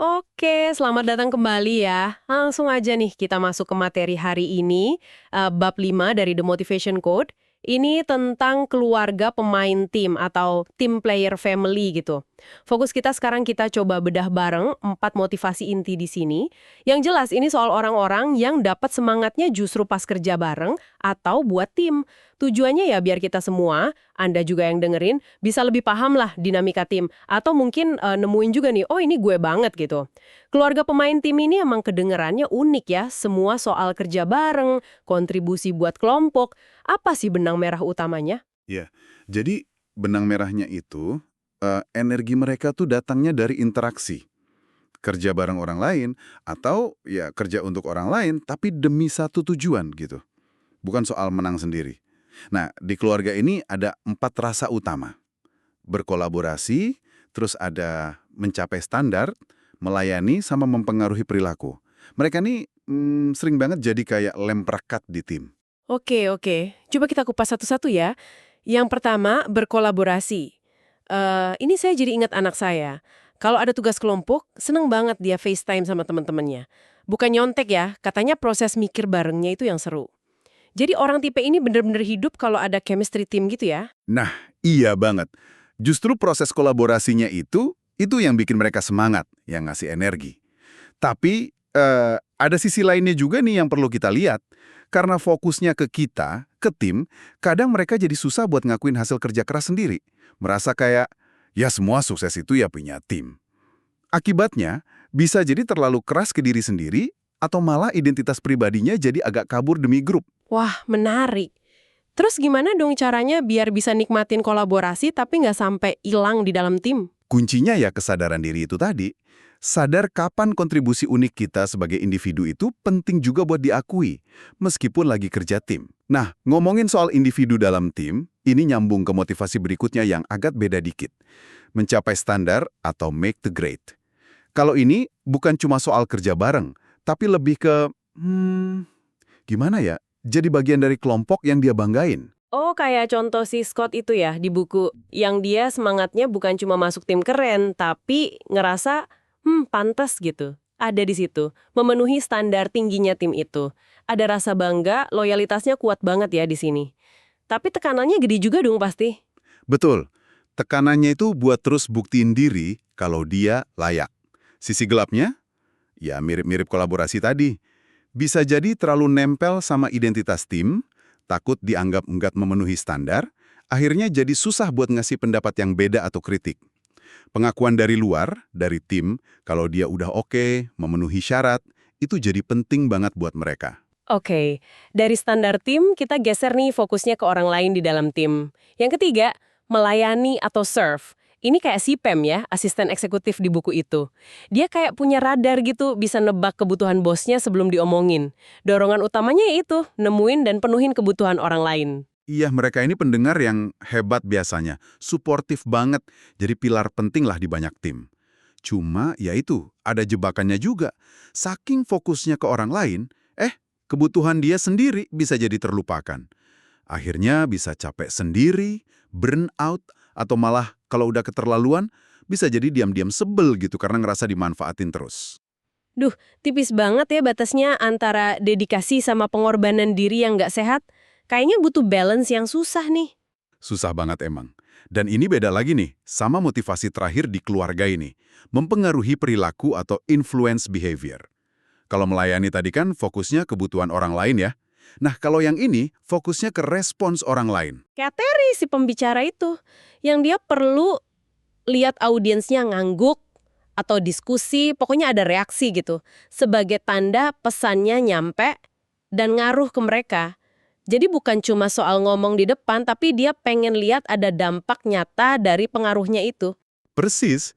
Oke, selamat datang kembali ya. Langsung aja nih kita masuk ke materi hari ini, bab 5 dari The Motivation Code. Ini tentang keluarga pemain tim atau team player family gitu. Fokus kita sekarang kita coba bedah bareng 4 motivasi inti di sini. Yang jelas ini soal orang-orang yang dapat semangatnya justru pas kerja bareng atau buat tim. Tujuannya ya biar kita semua, Anda juga yang dengerin, bisa lebih paham lah dinamika tim. Atau mungkin nemuin juga nih, oh ini gue banget gitu. Keluarga pemain tim ini emang kedengerannya unik ya, semua soal kerja bareng, kontribusi buat kelompok. Apa sih benang merah utamanya? Ya, jadi benang merahnya itu, energi mereka tuh datangnya dari interaksi. Kerja bareng orang lain, atau ya kerja untuk orang lain, tapi demi satu tujuan gitu. Bukan soal menang sendiri. Nah, di keluarga ini ada 4 rasa utama. Berkolaborasi, terus ada mencapai standar, melayani, sama mempengaruhi perilaku. Mereka nih sering banget jadi kayak lem perekat di tim. Oke, oke. Coba kita kupas satu-satu ya. Yang pertama, berkolaborasi. Ini saya jadi ingat anak saya. Kalau ada tugas kelompok, seneng banget dia FaceTime sama teman-temannya. Bukan nyontek ya, katanya proses mikir barengnya itu yang seru. Jadi orang tipe ini bener-bener hidup kalau ada chemistry team gitu ya? Nah, iya banget. Justru proses kolaborasinya itu yang bikin mereka semangat, yang ngasih energi. Tapi ada sisi lainnya juga nih yang perlu kita lihat. Karena fokusnya ke kita, ke tim, kadang mereka jadi susah buat ngakuin hasil kerja keras sendiri. Merasa kayak, ya semua sukses itu ya punya tim. Akibatnya, bisa jadi terlalu keras ke diri sendiri, atau malah identitas pribadinya jadi agak kabur demi grup. Wah, menarik. Terus gimana dong caranya biar bisa nikmatin kolaborasi tapi nggak sampai hilang di dalam tim? Kuncinya ya kesadaran diri itu tadi. Sadar kapan kontribusi unik kita sebagai individu itu penting juga buat diakui, meskipun lagi kerja tim. Nah, ngomongin soal individu dalam tim, ini nyambung ke motivasi berikutnya yang agak beda dikit. Mencapai standar atau make the grade. Kalau ini bukan cuma soal kerja bareng, tapi lebih ke, gimana ya, jadi bagian dari kelompok yang dia banggain. Oh, kayak contoh si Scott itu ya di buku, yang dia semangatnya bukan cuma masuk tim keren, tapi ngerasa, pantas gitu. Ada di situ, memenuhi standar tingginya tim itu. Ada rasa bangga, loyalitasnya kuat banget ya di sini. Tapi tekanannya gede juga dong pasti. Betul, tekanannya itu buat terus buktiin diri kalau dia layak. Sisi gelapnya, ya mirip-mirip kolaborasi tadi. Bisa jadi terlalu nempel sama identitas tim, takut dianggap nggak memenuhi standar, akhirnya jadi susah buat ngasih pendapat yang beda atau kritik. Pengakuan dari luar, dari tim, kalau dia udah oke, memenuhi syarat, itu jadi penting banget buat mereka. Oke, dari standar tim kita geser nih fokusnya ke orang lain di dalam tim. Yang ketiga, melayani atau serve. Ini kayak si Pem ya, asisten eksekutif di buku itu. Dia kayak punya radar gitu, bisa nebak kebutuhan bosnya sebelum diomongin. Dorongan utamanya itu, nemuin dan penuhin kebutuhan orang lain. Iya, mereka ini pendengar yang hebat biasanya, suportif banget, jadi pilar penting lah di banyak tim. Cuma, ya itu, ada jebakannya juga. Saking fokusnya ke orang lain, kebutuhan dia sendiri bisa jadi terlupakan. Akhirnya bisa capek sendiri, burn out, atau malah kalau udah keterlaluan, bisa jadi diam-diam sebel gitu karena ngerasa dimanfaatin terus. Duh, tipis banget ya batasnya antara dedikasi sama pengorbanan diri yang nggak sehat. Kayaknya butuh balance yang susah nih. Susah banget emang. Dan ini beda lagi nih, sama motivasi terakhir di keluarga ini. Mempengaruhi perilaku atau influence behavior. Kalau melayani tadi kan fokusnya kebutuhan orang lain ya. Nah, kalau yang ini fokusnya ke respons orang lain. Kayak Terry si pembicara itu, yang dia perlu lihat audiensnya ngangguk atau diskusi, pokoknya ada reaksi gitu. Sebagai tanda pesannya nyampe dan ngaruh ke mereka. Jadi bukan cuma soal ngomong di depan, tapi dia pengen lihat ada dampak nyata dari pengaruhnya itu. Persis,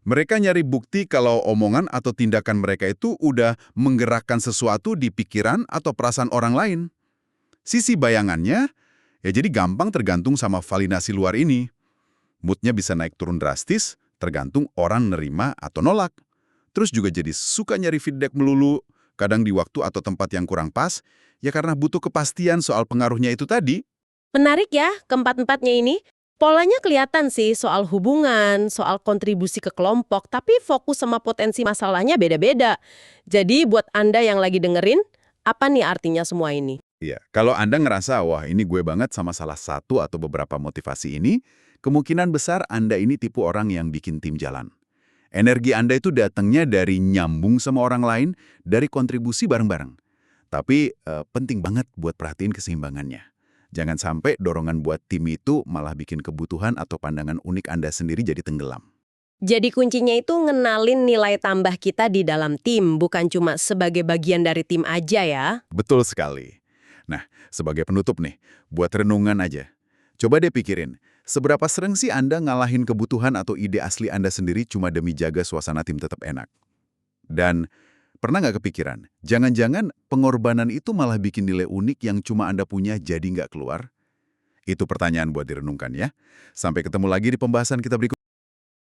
mereka nyari bukti kalau omongan atau tindakan mereka itu udah menggerakkan sesuatu di pikiran atau perasaan orang lain. Sisi bayangannya, ya jadi gampang tergantung sama validasi luar ini. Moodnya bisa naik turun drastis, tergantung orang nerima atau nolak. Terus juga jadi suka nyari feedback melulu, kadang di waktu atau tempat yang kurang pas, ya karena butuh kepastian soal pengaruhnya itu tadi. Menarik ya, keempat-empatnya ini. Polanya kelihatan sih soal hubungan, soal kontribusi ke kelompok, tapi fokus sama potensi masalahnya beda-beda. Jadi buat Anda yang lagi dengerin, apa nih artinya semua ini? Iya, kalau Anda ngerasa, wah ini gue banget sama salah satu atau beberapa motivasi ini, kemungkinan besar Anda ini tipe orang yang bikin tim jalan. Energi Anda itu datangnya dari nyambung sama orang lain, dari kontribusi bareng-bareng. Tapi penting banget buat perhatiin keseimbangannya. Jangan sampai dorongan buat tim itu malah bikin kebutuhan atau pandangan unik Anda sendiri jadi tenggelam. Jadi kuncinya itu ngenalin nilai tambah kita di dalam tim, bukan cuma sebagai bagian dari tim aja ya. Betul sekali. Nah, sebagai penutup nih, buat renungan aja. Coba deh pikirin, seberapa sering sih Anda ngalahin kebutuhan atau ide asli Anda sendiri cuma demi jaga suasana tim tetap enak? Dan pernah nggak kepikiran, jangan-jangan pengorbanan itu malah bikin nilai unik yang cuma Anda punya jadi nggak keluar? Itu pertanyaan buat direnungkan ya. Sampai ketemu lagi di pembahasan kita berikutnya.